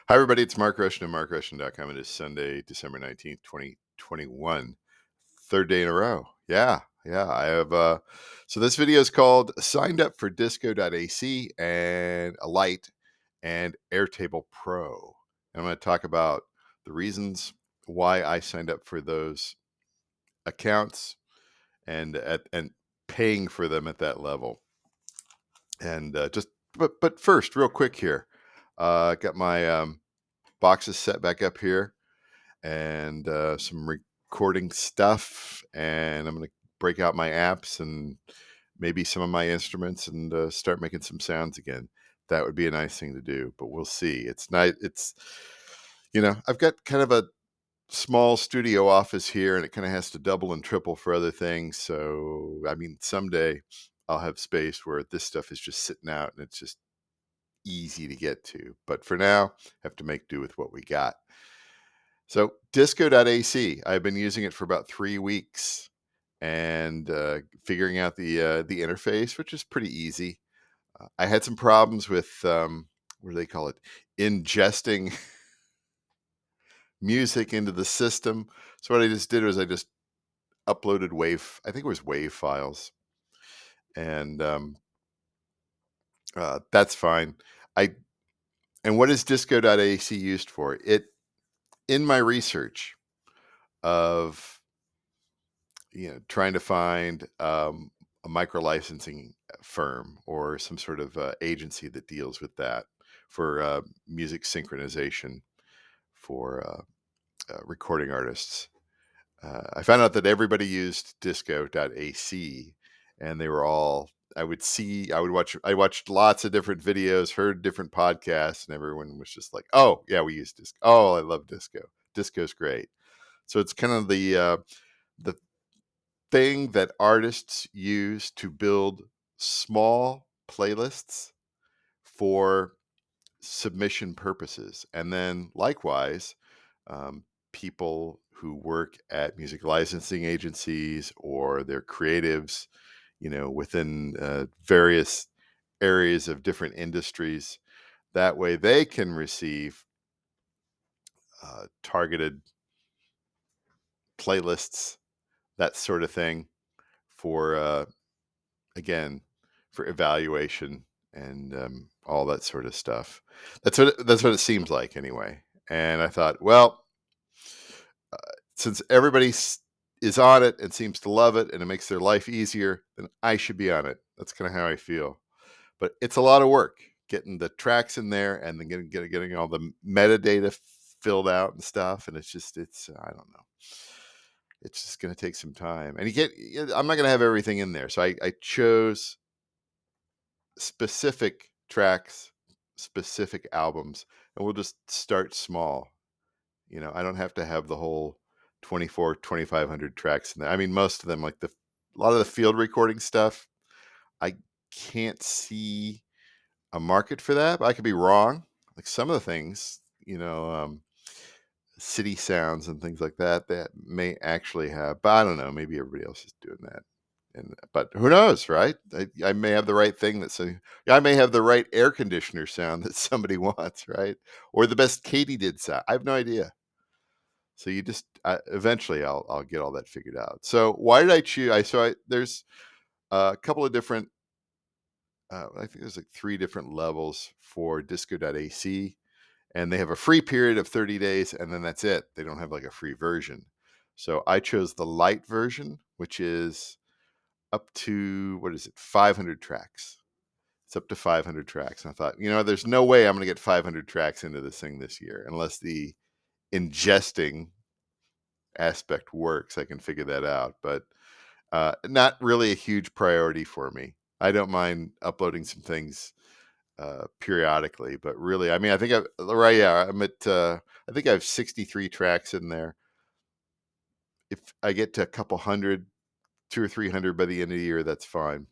Hi, everybody. It's Mark Rushton of MarkRushton.com. It is Sunday, December 19th, 2021. Third day in a row. Yeah. I have, so this video is called Signed Up for DISCO.AC and a Lite and Airtable Pro. And I'm going to talk about the reasons why I signed up for those accounts and paying for them at that level. And but first, real quick here, got my boxes set back up here and some recording stuff, and I'm going to break out my apps and maybe some of my instruments and start making some sounds again. That would be a nice thing to do, but we'll see. It's nice. I've got kind of a small studio office here, and it kind of has to double and triple for other things. So, I mean, someday I'll have space where this stuff is just sitting out and it's just easy to get to. But for now, I have to make do with what we got. So DISCO.AC, I've been using it for about 3 weeks and figuring out the interface, which is pretty easy. I had some problems with what do they call it? Ingesting music into the system. So what I just did was I just uploaded I think it was wave files, and that's fine. And what is DISCO.AC used for? In my research of trying to find a micro licensing firm or some sort of agency that deals with that for music synchronization for recording artists. I found out that everybody used DISCO.AC, and they were all. I watched lots of different videos, heard different podcasts, and everyone was just like, "Oh yeah, we use Disco. Oh, I love Disco. Disco's great." So it's kind of the thing that artists use to build small playlists for submission purposes. And then likewise, people who work at music licensing agencies or they're creatives, within various areas of different industries, that way they can receive targeted playlists, that sort of thing, for again, for evaluation and all that sort of stuff. That's what it seems like anyway. And I thought, well, since everybody is on it and seems to love it and it makes their life easier, then I should be on it. That's kind of how I feel. But it's a lot of work getting the tracks in there and then getting all the metadata filled out and stuff. And it's I don't know. It's just going to take some time. And I'm not going to have everything in there. So I chose specific tracks, specific albums, and we'll just start small. I don't have to have the whole 2,500 tracks in there. I mean, most of them, like a lot of the field recording stuff, I can't see a market for that, but I could be wrong. Like some of the things, city sounds and things like that may actually have, but I don't know, maybe everybody else is doing that. But who knows, right? I may have the right thing I may have the right air conditioner sound that somebody wants, right? Or the best Katie did sound. I have no idea. So you just eventually I'll get all that figured out. So why did I choose? There's a couple of different. I think there's like 3 different levels for DISCO.AC, and they have a free period of 30 days, and then that's it. They don't have like a free version. So I chose the Lite version, which is up to, what is it, 500 tracks. It's up to 500 tracks. And I thought, there's no way I'm going to get 500 tracks into this thing this year unless the ingesting aspect works. I can figure that out, but not really a huge priority for me. I don't mind uploading some things periodically, but really, I mean, I think I'm at, I think I have 63 tracks in there. If I get to a couple hundred, 200 or 300 by the end of the year, that's fine.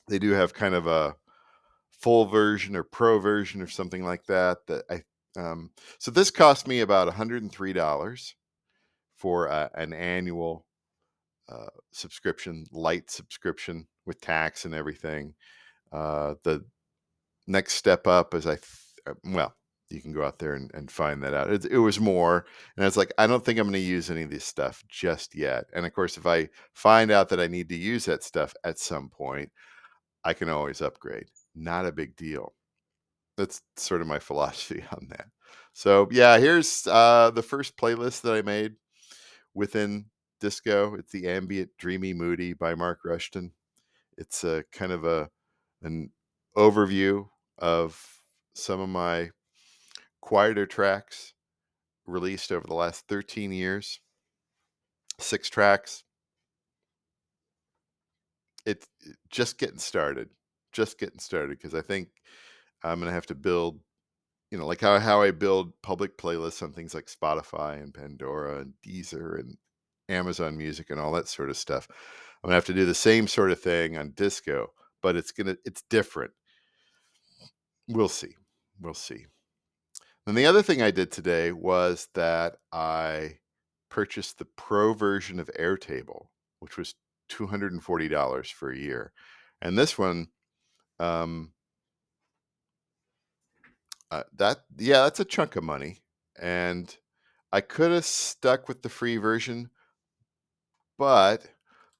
They do have kind of a full version or pro version or something like that. So this cost me about $103 for an annual subscription, Lite subscription with tax and everything. The next step up is well, You can go out there and find that out. It was more, and I was like, I don't think I'm going to use any of this stuff just yet. And of course, if I find out that I need to use that stuff at some point, I can always upgrade. Not a big deal. That's sort of my philosophy on that. So yeah, here's the first playlist that I made within Disco. It's the Ambient Dreamy Moody by Mark Rushton. It's a kind of an overview of some of my quieter tracks released over the last 13 years. 6 tracks. It's just getting started. Just getting started, because I think I'm gonna have to build, like how I build public playlists on things like Spotify and Pandora and Deezer and Amazon Music and all that sort of stuff. I'm gonna have to do the same sort of thing on Disco, but it's different. We'll see. We'll see. And the other thing I did today was that I purchased the pro version of Airtable, which was $240 for a year. And this one, um, that's a chunk of money. And I could have stuck with the free version, but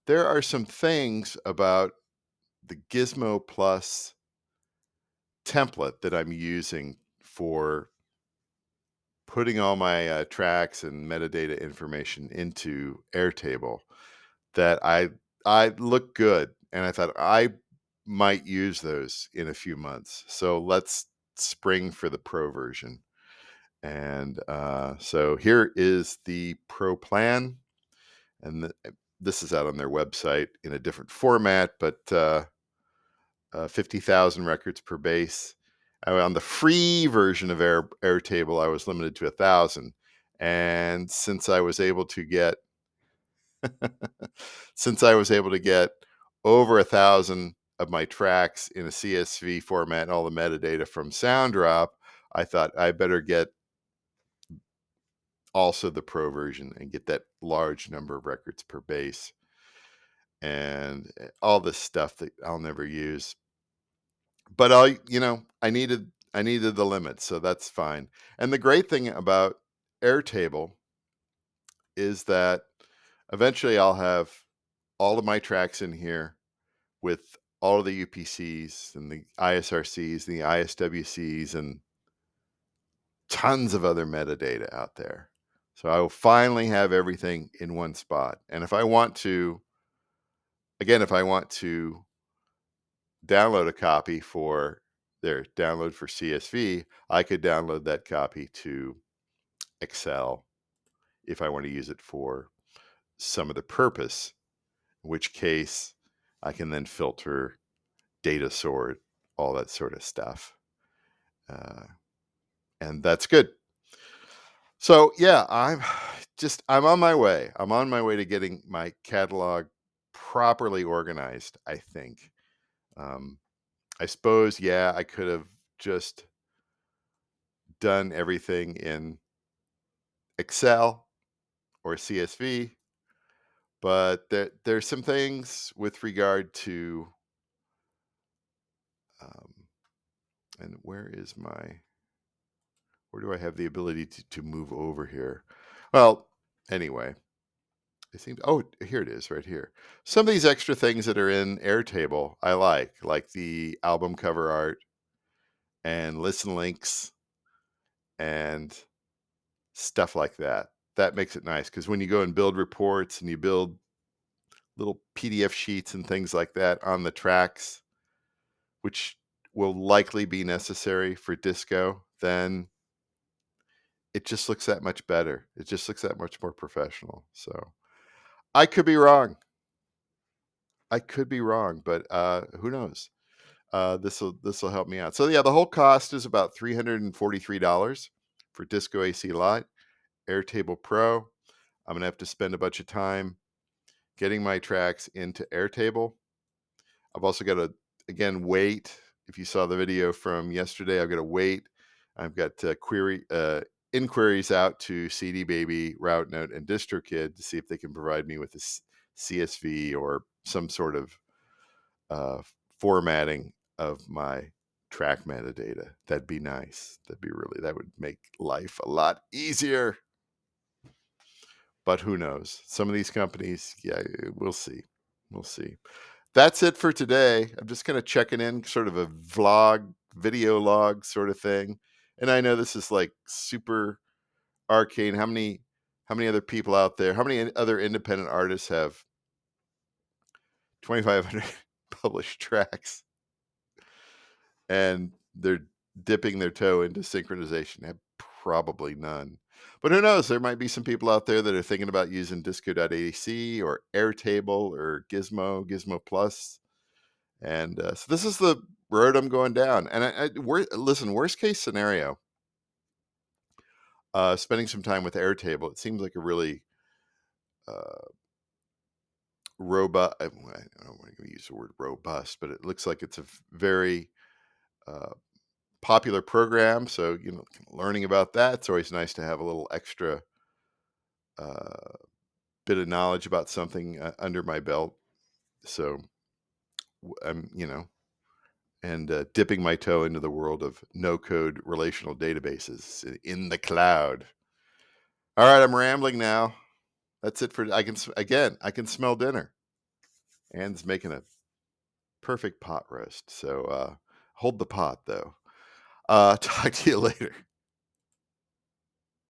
there are some things about the Gizmo Plus template that I'm using for putting all my tracks and metadata information into Airtable that I look good, and I thought I might use those in a few months. So let's spring for the pro version. And so here is the pro plan, and this is out on their website in a different format, but 50,000 records per base. On the free version of Airtable, I was limited to 1,000, and since I was able to get over 1,000 of my tracks in a CSV format and all the metadata from SoundDrop, I thought I better get also the pro version and get that large number of records per base and all this stuff that I'll never use. But I needed the limit, so that's fine. And the great thing about Airtable is that eventually I'll have all of my tracks in here with all of the UPCs and the ISRCs and the ISWCs and tons of other metadata out there. So I will finally have everything in one spot. And if I want to download a copy for download for CSV, I could download that copy to Excel if I want to use it for some other purpose, in which case I can then filter, data sort, all that sort of stuff. And that's good. So yeah, I'm on my way. I'm on my way to getting my catalog properly organized, I think. I suppose, yeah, I could have just done everything in Excel or CSV, but there's some things with regard to, um, and where do I have the ability to move over here? Well, anyway, here it is right here. Some of these extra things that are in Airtable, I like the album cover art and listen links and stuff like that. That makes it nice, because when you go and build reports and you build little PDF sheets and things like that on the tracks, which will likely be necessary for Disco, then it just looks that much better. It just looks that much more professional. So I could be wrong. But who knows? This will help me out. So yeah, the whole cost is about $343 for DISCO.AC Lite, Airtable Pro. I'm gonna have to spend a bunch of time getting my tracks into Airtable. I've also got to, again, wait. If you saw the video from yesterday, I've got to wait. I've got inquiries out to CD Baby, RouteNote, and DistroKid to see if they can provide me with a CSV or some sort of uh, formatting of my track metadata. That'd be nice. That would make life a lot easier. But who knows? Some of these companies, yeah, we'll see. We'll see. That's it for today. I'm just kind of checking in, sort of a vlog, video log sort of thing. And I know this is like super arcane. How many other people out there? How many other independent artists have 2,500 published tracks and they're dipping their toe into synchronization? Probably none. But who knows? There might be some people out there that are thinking about using DISCO.AC or Airtable or Gizmo Plus. And so this is the road I'm going down. And listen, worst case scenario, spending some time with Airtable. It seems like a really uh, robust. I don't want to use the word robust, but it looks like it's a very uh, popular program. So learning about that, it's always nice to have a little extra uh, bit of knowledge about something under my belt. So I'm and dipping my toe into the world of no-code relational databases in the cloud. All right, I'm rambling now. That's it for I can smell dinner. Anne's making a perfect pot roast. So hold the pot though. Talk to you later.